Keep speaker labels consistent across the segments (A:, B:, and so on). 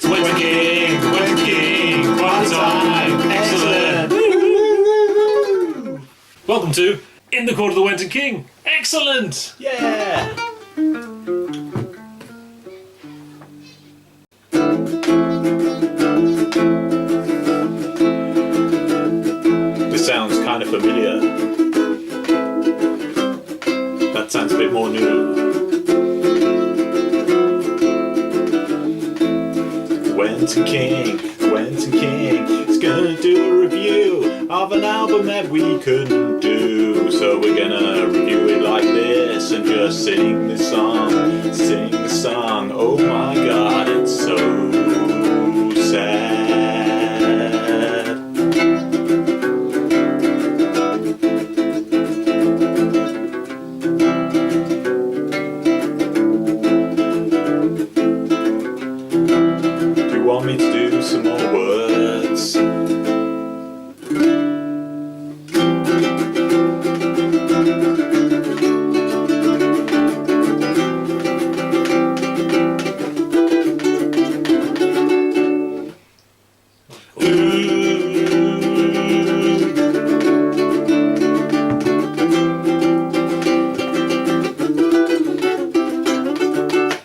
A: Wenton King, one time, excellent. Welcome to In the Court of the Wenton King. Excellent.
B: Yeah. This sounds kind of familiar. That sounds a bit more new. Wenton King is gonna do a review of an album that we couldn't do. So we're gonna review it like this and just sing the song. Oh my god, it's so sad. Do you want me to do some more words?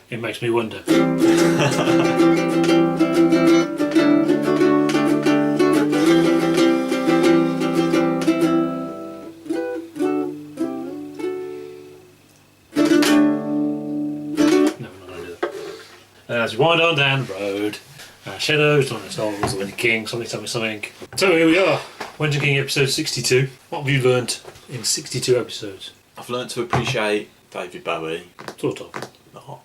A: It makes me wonder. As we wind on down the road, shadows, on the souls, the Wenton King, something. So here we are, Wenton King episode 62. What have you learnt in 62 episodes?
B: I've learnt to appreciate David Bowie.
A: Sort of.
B: Not.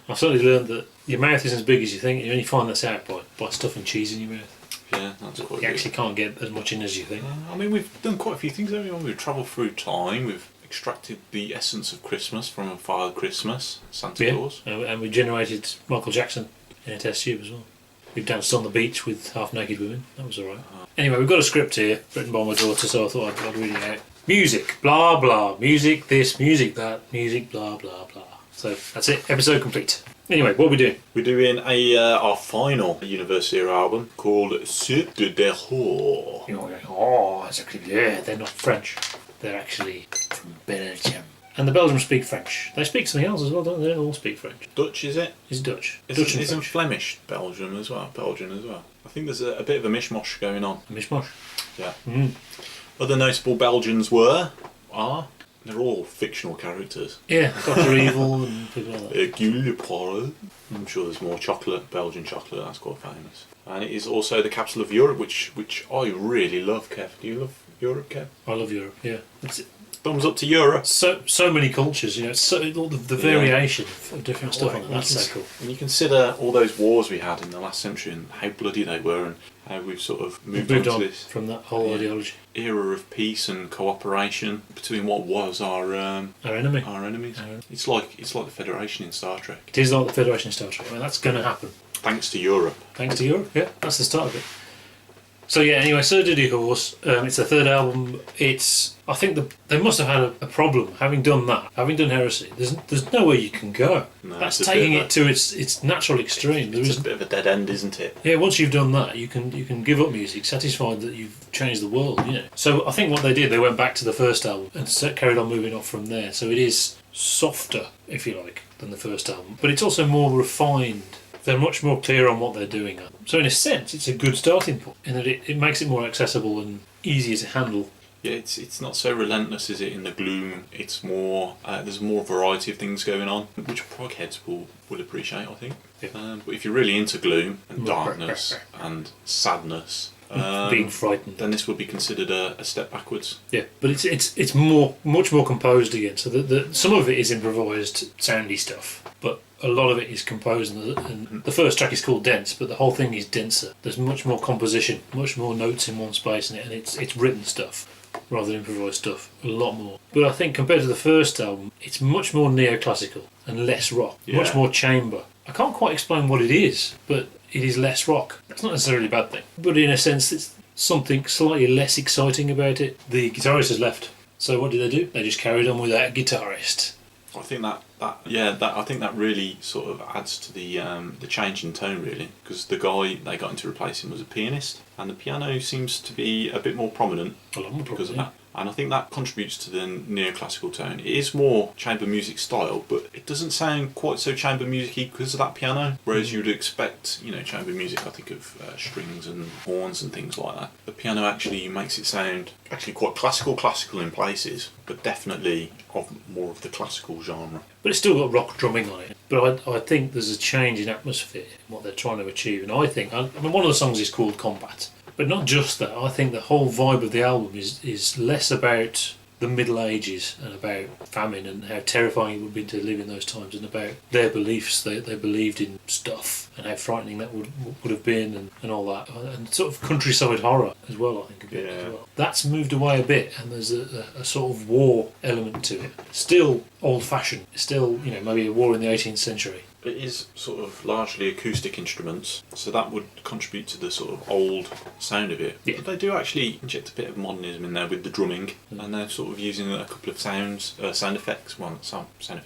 A: I've certainly learned that your mouth isn't as big as you think. You only find this out by stuffing cheese in your mouth.
B: Yeah, that's quite
A: You
B: good.
A: actually can't get as much in as you think.
B: I mean, we've done quite a few things, haven't we? We've travelled through time, we've extracted the essence of Christmas from a Father Christmas, Santa Claus.
A: And we generated Michael Jackson in a test tube as well. We've danced on the beach with half-naked women. That was alright. Anyway, we've got a script here, written by my daughter, so I thought I'd read it out. Music, blah blah, music this, music that, music blah blah blah. So that's it, episode complete. Anyway, what are we doing?
B: We're doing our final Univers era album called Ceux Du Dehors.
A: You're going, oh, exactly, yeah, they're not French. They're actually from Belgium. And the Belgians speak French. They speak something else as well, don't they? They all speak French.
B: Dutch, is it?
A: It's Dutch.
B: Isn't
A: French.
B: Flemish Belgian as well? I think there's a bit of a mishmash going on.
A: A mishmash.
B: Yeah.
A: Mm.
B: Other notable Belgians they're all fictional characters.
A: Yeah, Dr. Evil and people like that.
B: Hercule Poirot. I'm sure there's more Belgian chocolate, that's quite famous. And it is also the capital of Europe, which I really love, Kev. Do you love Europe, Kev?
A: I love Europe, yeah.
B: Thumbs up to Europe.
A: So many cultures, you know, all the variation of different stuff on it. That's so cool.
B: When you consider all those wars we had in the last century and how bloody they were and how we've sort of moved on to this
A: from that whole ideology.
B: Era of peace and cooperation between what was our
A: enemy.
B: Our enemies. It's like the Federation in Star Trek.
A: It is like the Federation in Star Trek. I mean, that's going to happen.
B: Thanks to Europe.
A: Thanks to Europe, yeah. That's the start of it. So yeah, anyway, Ceux Du Dehors, it's their third album. I think they must have had a problem having done that, having done Heresy. There's nowhere you can go.
B: No,
A: that's taking it to its natural extreme.
B: It's a bit of a dead end, isn't it?
A: Yeah, once you've done that, you can give up music, satisfied that you've changed the world, you know. So I think what they did, they went back to the first album and carried on moving off from there. So it is softer, if you like, than the first album, but it's also more refined. They're much more clear on what they're doing. So in a sense, it's a good starting point in that it makes it more accessible and easier to handle.
B: Yeah, it's not so relentless, is it, in the gloom? It's more, there's more variety of things going on, which prog heads will appreciate, I think.
A: Yeah.
B: But if you're really into gloom and darkness and sadness,
A: being frightened,
B: then this would be considered a step backwards.
A: Yeah, but it's much more composed again. So that some of it is improvised, soundy stuff, but a lot of it is composed. And the first track is called Dense, but the whole thing is denser. There's much more composition, much more notes in one space, and it's written stuff rather than improvised stuff. A lot more. But I think compared to the first album, it's much more neoclassical and less rock, much more chamber. I can't quite explain what it is, but it is less rock. That's not necessarily a bad thing, but in a sense it's something slightly less exciting about it. The guitarist has left, so what did they do? They just carried on without a guitarist.
B: I think that really sort of adds to the change in tone, really, because the guy they got in to replace him was a pianist, and the piano seems to be a bit more prominent because of that. And I think that contributes to the neoclassical tone. It is more chamber music style, but it doesn't sound quite so chamber music-y because of that piano. Whereas you'd expect, chamber music, I think of strings and horns and things like that. The piano actually makes it sound actually quite classical in places, but definitely of more of the classical genre.
A: But it's still got rock drumming on it. But I think there's a change in atmosphere in what they're trying to achieve. And I mean, one of the songs is called Combat. But not just that, I think the whole vibe of the album is less about the Middle Ages and about famine and how terrifying it would be to live in those times, and about their beliefs. They believed in stuff and how frightening that would have been and all that. And sort of countryside horror as well, I think, a bit as well. That's moved away a bit, and there's a sort of war element to it. Still old-fashioned. Still, maybe a war in the 18th century.
B: It is sort of largely acoustic instruments, so that would contribute to the sort of old sound of it. Yeah. But they do actually inject a bit of modernism in there with the drumming, and they're sort of using a couple of sound effects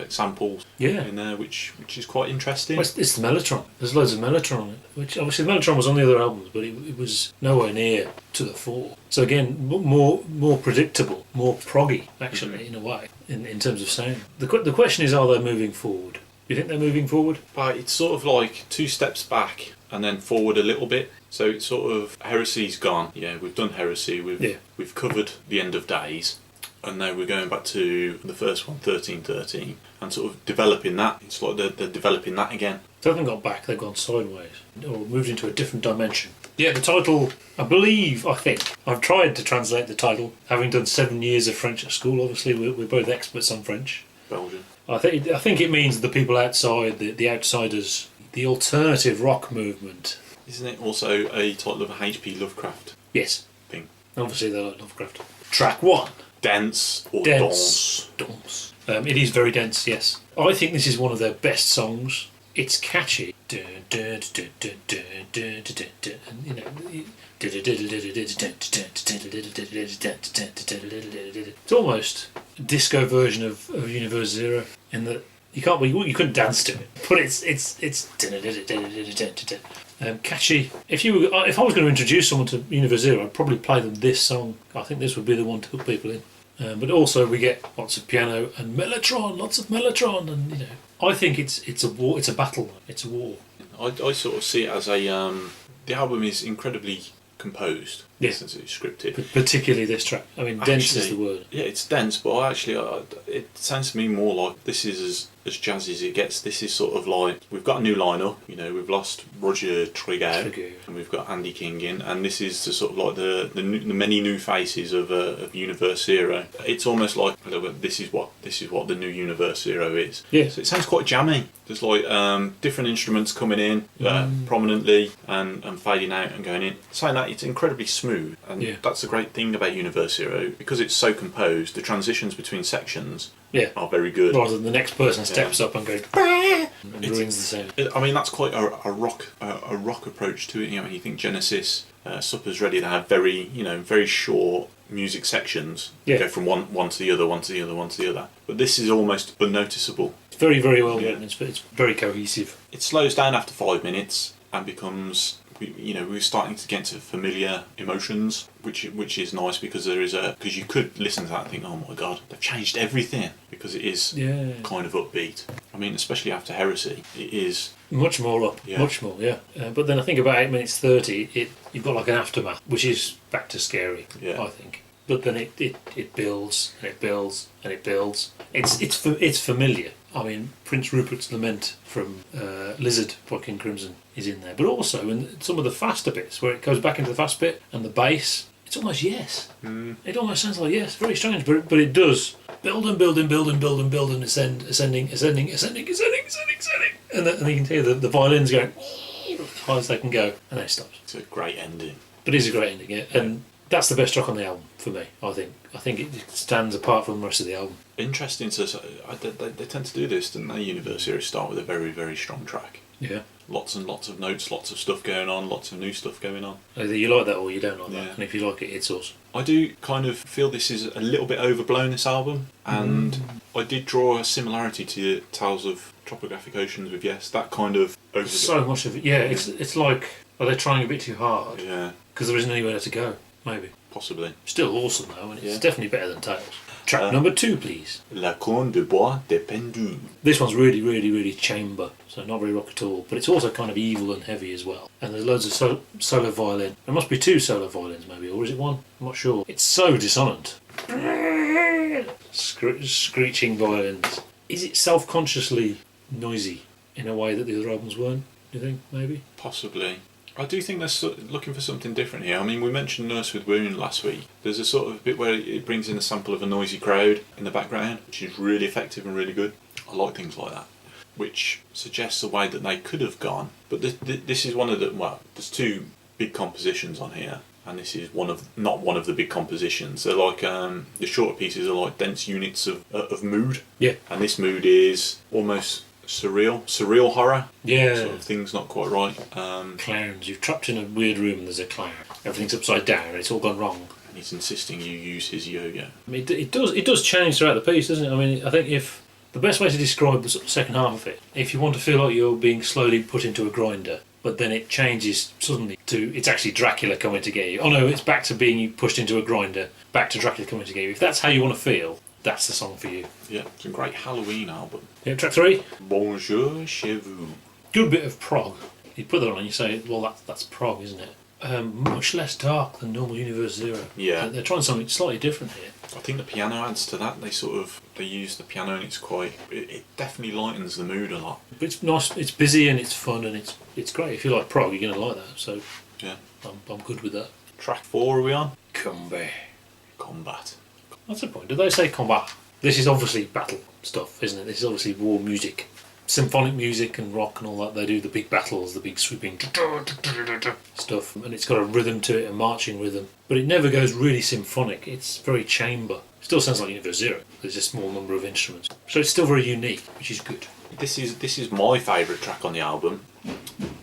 B: samples in there, which is quite interesting.
A: Well, it's the mellotron. There's loads of mellotron on it, which obviously the mellotron was on the other albums, but it was nowhere near to the fore. So again, more predictable, more proggy, actually, in a way, in terms of sound. The question is, are they moving forward? Do you think they're moving forward?
B: But it's sort of like 2 steps back and then forward a little bit. So it's sort of Heresy's gone. Yeah, we've done Heresy. We've covered the End of Days, and now we're going back to the first one, 1313, and sort of developing that. It's like they're developing that again.
A: They haven't gone back. They've gone sideways or moved into a different dimension. Yeah, the title, I think, I've tried to translate the title, having done 7 years of French at school. Obviously, we're both experts on French.
B: Belgian.
A: I think it means the people outside, the outsiders, the alternative rock movement.
B: Isn't it also a title of a H.P. Lovecraft?
A: Yes.
B: Thing.
A: Obviously they like Lovecraft. Track 1.
B: Dense or dense.
A: Dense. It is very dense, yes. I think this is one of their best songs. It's catchy. It's almost a disco version of Univers Zero in that you couldn't dance to it, but it's catchy. If I was going to introduce someone to Univers Zero, I'd probably play them this song. I think this would be the one to hook people in. But also we get lots of piano and mellotron, lots of mellotron, and I think it's a war. It's a battle. It's a war.
B: I sort of see it as the album is incredibly composed.
A: Yes,
B: since it's scripted.
A: Particularly this track. I mean, dense is the word.
B: Yeah, it's dense, but it sounds to me more like this is as jazzy as it gets. This is sort of like we've got a new lineup. We've lost Roger Trigger and we've got Andy King in, and this is the sort of like the many new faces of Univers Zero. It's almost like this is what the new Univers Zero is.
A: Yeah.
B: So it sounds quite jammy. There's like different instruments coming in prominently and fading out and going in. Saying that, it's incredibly smooth. And that's the great thing about Univers Zero, because it's so composed. The transitions between sections are very good.
A: Rather than the next person steps up and goes and ruins the sound.
B: I mean, that's quite a rock approach to it. You think Genesis, Supper's Ready, they have very short music sections. Go from one to the other, one to the other, one to the other. But this is almost unnoticeable. It's
A: very, very well written. It's very cohesive.
B: It slows down after 5 minutes and becomes. We're starting to get to familiar emotions, which is nice, because because you could listen to that and think, oh my god, they've changed everything, because it is kind of upbeat. I mean, especially after Heresy, it is
A: much more much more. But then I think about 8 minutes 30, you've got like an aftermath, which is back to scary. I think. But then it builds and it builds and it builds. It's familiar. I mean, Prince Rupert's Lament from Lizard, fucking Crimson, is in there. But also in some of the faster bits, where it goes back into the fast bit, and the bass, it's almost Yes. It almost sounds like Yes. Very strange, but it does. Build and build and build and build and build and ascending. And you can hear the violins going as high as they can go, and then it stops.
B: It's a great ending.
A: But it is a great ending, yeah. And that's the best track on the album for me, I think. I think it stands apart from the rest of the album.
B: Interesting. They tend to do this, don't they? Univers Zero start with a very, very strong track.
A: Yeah.
B: Lots and lots of notes, lots of stuff going on, lots of new stuff going on.
A: Either you like that or you don't like that. And if you like it, it's awesome.
B: I do kind of feel this is a little bit overblown, this album, and I did draw a similarity to Tales of Topographic Oceans with Yes. That kind of
A: so much of it. Yeah, it's like, are they trying a bit too hard?
B: Yeah.
A: Because there isn't anywhere to go. Maybe.
B: Possibly.
A: Still awesome though, and it's definitely better than Tales. Track number 2, please.
B: La Corne de Bois de Pendus.
A: This one's really, really, really chamber, so not very rock at all, but it's also kind of evil and heavy as well. And there's loads of solo violin. There must be 2 solo violins maybe, or is it 1? I'm not sure. It's so dissonant. Screeching violins. Is it self-consciously noisy in a way that the other albums weren't, do you think, maybe?
B: Possibly. I do think they're looking for something different here. I mean, we mentioned Nurse with Wound last week. There's a sort of bit where it brings in a sample of a noisy crowd in the background, which is really effective and really good. I like things like that, which suggests a way that they could have gone. But this is one of the, well, there's 2 big compositions on here, and this is not one of the big compositions. They're like, the shorter pieces are like dense units of mood.
A: Yeah.
B: And this mood is almost surreal horror.
A: Yeah.
B: Sort of thing's not quite right.
A: Clowns. You're trapped in a weird room and there's a clown. Everything's upside down and it's all gone wrong.
B: And he's insisting you use his yo-yo.
A: I mean, it does change throughout the piece, doesn't it? I mean, I think if the best way to describe the second half of it, if you want to feel like you're being slowly put into a grinder, but then it changes suddenly to it's actually Dracula coming to get you. Oh no, it's back to being pushed into a grinder, back to Dracula coming to get you. If that's how you want to feel, that's the song for you.
B: Yeah, it's a great Halloween album.
A: Yeah, track 3.
B: Bonjour, Chez, Vous.
A: Good bit of prog. You put that on and you say, well, that's prog, isn't it? Much less dark than normal Univers 0.
B: Yeah.
A: They're trying something slightly different here.
B: I think the piano adds to that. They use the piano and it definitely lightens the mood a lot.
A: But it's nice, it's busy and it's fun and it's great. If you like prog, you're going to like that. So
B: yeah,
A: I'm good with that.
B: Track 4 are we on?
A: Combat. That's the point. Did they say combat? This is obviously battle stuff, isn't it? This is obviously war music. Symphonic music and rock and all that. They do the big battles, the big sweeping stuff. And it's got a rhythm to it, a marching rhythm. But it never goes really symphonic. It's very chamber. Still sounds like Univers 0. There's a small number of instruments. So it's still very unique, which is good.
B: This is my favourite track on the album.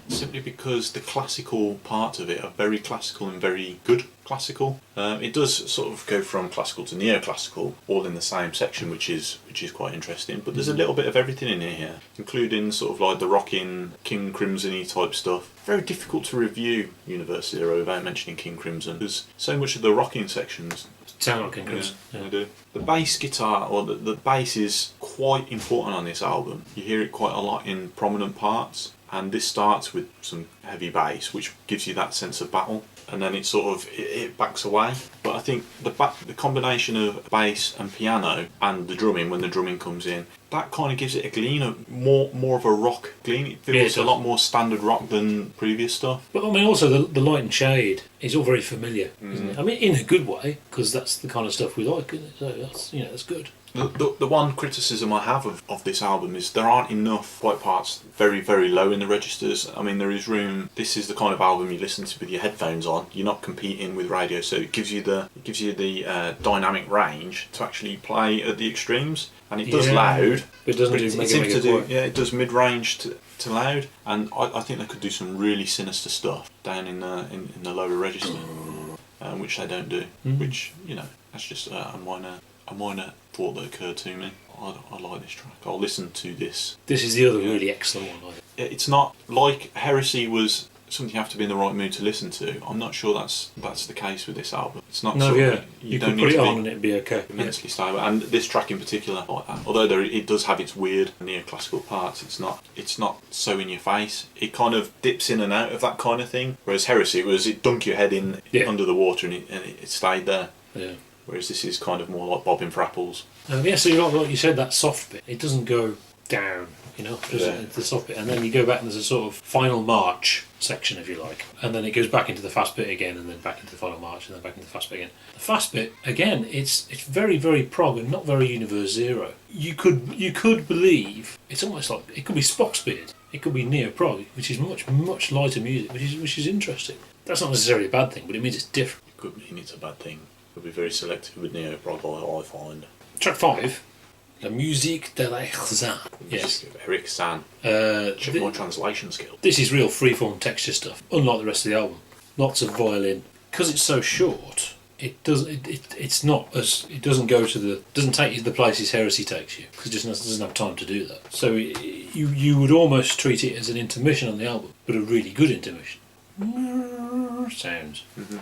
B: Simply because the classical parts of it are very classical and very good classical. It does sort of go from classical to neoclassical, all in the same section, which is quite interesting. But there's a little bit of everything in here, including sort of like the rocking King Crimson-y type stuff. Very difficult to review Univers 0 without mentioning King Crimson, because so much of the rocking sections
A: sound like King Crimson.
B: Yeah, they do. The bass guitar, or the bass is quite important on this album. You hear it quite a lot in prominent parts. And this starts with some heavy bass, which gives you that sense of battle, and then it sort of it backs away. But I think the combination of bass and piano and the drumming, when the drumming comes in, that kind of gives it a gleam, more of a rock gleam. It feels a lot more standard rock than previous stuff.
A: But I mean, also the light and shade is all very familiar, isn't it? I mean, in a good way, because that's the kind of stuff we like, isn't it? So that's good.
B: The one criticism I have of this album is there aren't enough white parts very, very low in the registers. I mean, there is room. This is the kind of album you listen to with your headphones on. You're not competing with radio, so it gives you the dynamic range to actually play at the extremes. And it does loud.
A: It doesn't do mega.
B: Yeah, it does mid-range to loud. And I think they could do some really sinister stuff down in the lower register, which they don't do. Which, that's just a minor thought that occurred to me. I like this track. I'll listen to this.
A: This is the other really excellent one.
B: It's not like Heresy was something you have to be in the right mood to listen to. I'm not sure that's the case with this album. It's not.
A: No, you
B: don't
A: could
B: need
A: put it
B: to
A: on and it'd be okay.
B: Immensely stable, and this track in particular, like that. Although it does have its weird neoclassical parts, it's not so in your face. It kind of dips in and out of that kind of thing. Whereas Heresy it dunk your head in under the water and it stayed there. Yeah. Whereas this is kind of more like bobbing for apples.
A: So like you said, that soft bit, it doesn't go down, it's the soft bit. And then you go back and there's a sort of final march section, if you like. And then it goes back into the fast bit again, and then back into the final march, and then back into the fast bit again. The fast bit, again, it's very, very prog and not very Univers 0. You could believe, it's almost like, it could be Spock's Beard. It could be neo-prog, which is much, much lighter music, which is interesting. That's not necessarily a bad thing, but it means it's different.
B: It could mean it's a bad thing. Could be very selective with neo-prog, I find.
A: Track 5, La Musique de Zann.
B: Yes. Eric Zann. Check my translation skill.
A: This is real freeform texture stuff, unlike the rest of the album. Lots of violin. Because it's so short, It's not as it doesn't go to the doesn't take you to the places Heresy takes you because it just doesn't have time to do that. So you would almost treat it as an intermission on the album, but a really good intermission. Sounds.
B: Mm-hmm.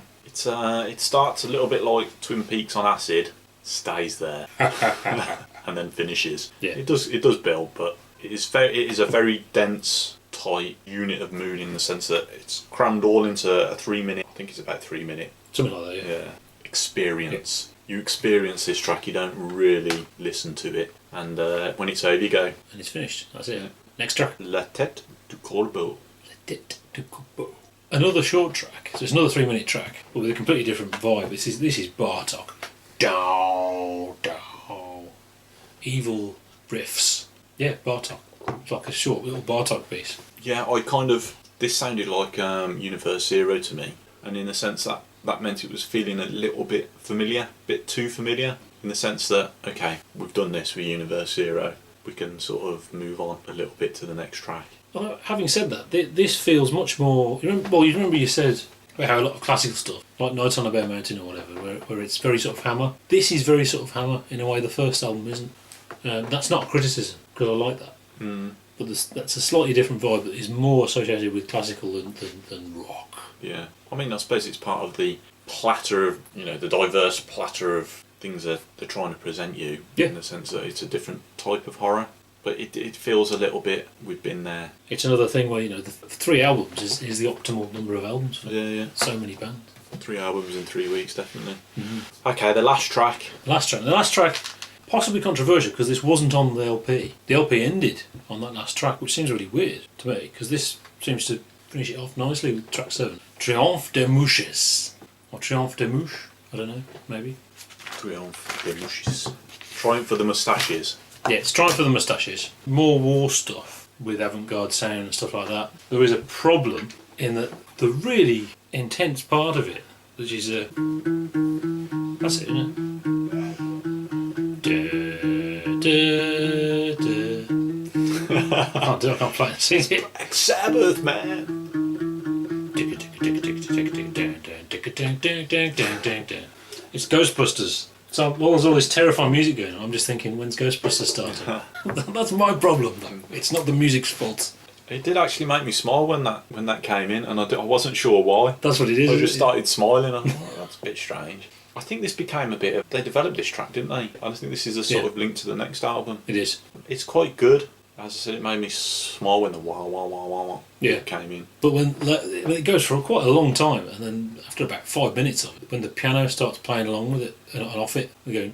B: It starts a little bit like Twin Peaks on acid, stays there, and then finishes.
A: Yeah.
B: It does build, but it is a very dense, tight unit of mood in the sense that it's crammed all into a 3 minute. I think it's about 3 minute.
A: Something like that.
B: Yeah. Experience. Yeah. You experience this track. You don't really listen to it, and when it's over, you go.
A: And it's finished. That's it. Yeah. Next track.
B: Tete Du Corbeau.
A: Tete Du Corbeau. Another short track. So it's another 3 minute track, but with a completely different vibe. This is Bartok. Down. Evil riffs. Yeah, Bartok. It's like a short little Bartok piece.
B: Yeah, this sounded like Univers Zero to me, and in the sense that meant it was feeling a little bit familiar, a bit too familiar, in the sense that, okay, we've done this with Univers Zero, we can sort of move on a little bit to the next track.
A: Well, having said that, this feels much more... You remember you said about how a lot of classical stuff, like Night on a Bare Mountain or whatever, where it's very sort of Hammer. This is very sort of Hammer in a way the first album isn't. That's not a criticism, because I like that.
B: Mm.
A: But that's a slightly different vibe that is more associated with classical than rock.
B: Yeah. I mean, I suppose it's part of the platter of, the diverse platter of things that they're trying to present you, in the sense that it's a different type of horror. But it feels a little bit, we've been there.
A: It's another thing where, the 3 albums is the optimal number of albums for so many bands.
B: 3 albums in 3 weeks, definitely.
A: Mm-hmm.
B: Okay, the last track.
A: The last track, possibly controversial because this wasn't on the LP. The LP ended on that last track, which seems really weird to me because this seems to finish it off nicely with track 7. Triomphe Des Mouches. Or Triomphe des Mouches, I don't know, maybe.
B: Triomphe Des Mouches. Triumph for the Moustaches.
A: Yeah, it's Triumph for the Moustaches. More war stuff with avant-garde sound and stuff like that. There is a problem in that the really intense part of it, which is that's it, isn't it? I can't play it. Sing it.
B: Black Sabbath, man.
A: It's Ghostbusters. So while there's all this terrifying music going on, I'm just thinking, when's Ghostbusters starting? That's my problem, though. It's not the music's fault.
B: It did actually make me smile when that came in, and I wasn't sure why.
A: That's what it is.
B: I just started smiling. I thought, that's a bit strange. I think this became a bit of... They developed this track, didn't they? I just think this is a sort of link to the next album.
A: It is.
B: It's quite good. As I said, it made me smile when the wah wah wah wah wah came in.
A: But when it goes for quite a long time, and then after about 5 minutes of it, when the piano starts playing along with it and off it, we're going...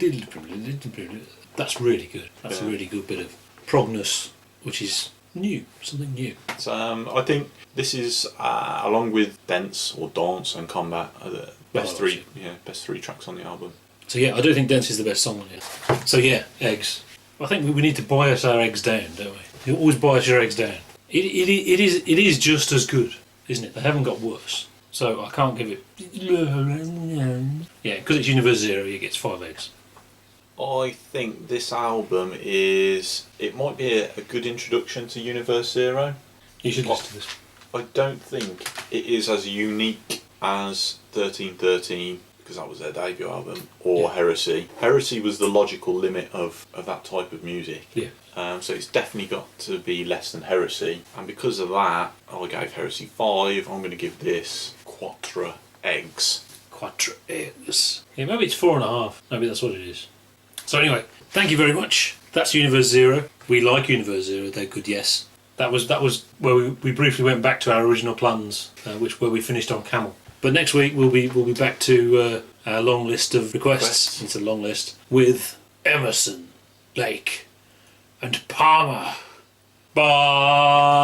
A: That's really good. That's a really good bit of progness, which is new, something new.
B: So I think this is, along with Dance or Dance and Combat, the best three tracks on the album. So
A: I do think Dance is the best song on here. So eggs. I think we need to bias our eggs down, don't we? You always bias your eggs down. It is just as good, isn't it? They haven't got worse. So I can't give it... Yeah, because it's Univers Zero, it gets 5 eggs.
B: I think this album is... It might be a good introduction to Univers Zero.
A: You should listen to this.
B: I don't think it is as unique as 1313, because that was their debut album, or Heresy. Heresy was the logical limit of that type of music.
A: Yeah.
B: So it's definitely got to be less than Heresy. And because of that, I gave Heresy 5. I'm going to give this 4 eggs.
A: 4 eggs. Yeah, maybe it's 4.5. Maybe that's what it is. So anyway, thank you very much. That's Univers Zero. We like Univers Zero. They're good, yes. That was where we briefly went back to our original plans, where we finished on Camel. But next week we'll be back to our long list of requests. It's a long list with Emerson, Lake, and Palmer. Bye.